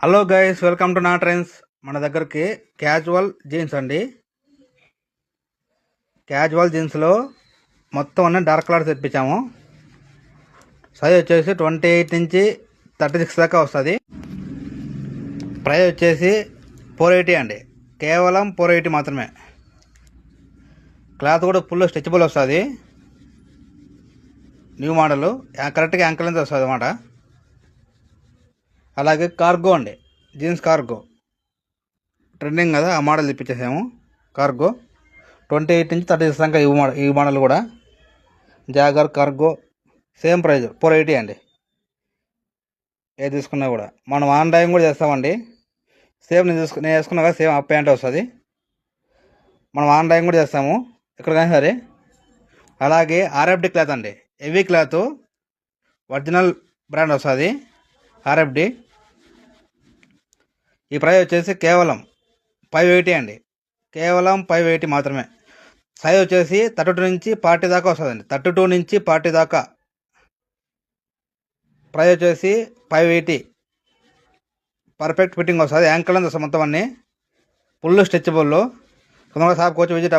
Hello guys, welcome to నా trends. మన దగ్గరికి క్యాజువల్ జీన్స్ అండి. క్యాజువల్ జీన్స్లో మొత్తం అన్నీ డార్క్ కలర్స్ తెప్పించాము. సైజ్ వచ్చేసి 28 నుంచి 36 దాకా వస్తుంది. ప్రైస్ వచ్చేసి 480 అండి. కేవలం 480 మాత్రమే. క్లాత్ కూడా ఫుల్ స్ట్రెచబుల్ వస్తుంది. న్యూ మోడల్, కరెక్ట్గా యాంకల్ లెంత్ వస్తుంది అన్నమాట. అలాగే కార్గో అండి, జీన్స్ కార్గో ట్రెండింగ్ కదా, ఆ మోడల్ తెప్పించేసాము. కార్గో 28 నుంచి 36 దాకా ఈ మోడల్ కూడా జాగర్ కార్గో సేమ్ ప్రైస్ 480 అండి. ఏది తీసుకున్నా కూడా మనం ఆన్లైన్ కూడా చేస్తామండి. సేమ్ నేను వేసుకున్నా కదా, సేమ్ అప్ ప్యాంట్ వస్తుంది. మనం ఆన్లైన్ కూడా చేస్తాము ఎక్కడికైనా సరే. అలాగే ఆర్ఎఫ్డి క్లాత్ అండి, హెవీ క్లాత్, ఒరిజినల్ బ్రాండ్ వస్తుంది ఆర్ఎఫ్డి. ఈ ప్రైస్ వచ్చేసి కేవలం 580 అండి. కేవలం 580 మాత్రమే. సైజ్ వచ్చేసి 32 నుంచి 40 దాకా వస్తుందండి. 32 నుంచి 40 దాకా. ప్రైస్ వచ్చేసి 580. పర్ఫెక్ట్ ఫిట్టింగ్ వస్తుంది. యాంకల్ లెంత్ వస్తుంది మొత్తం అన్నీ. Full stretchable. తొందరగా షాప్కి వచ్చి విజిట్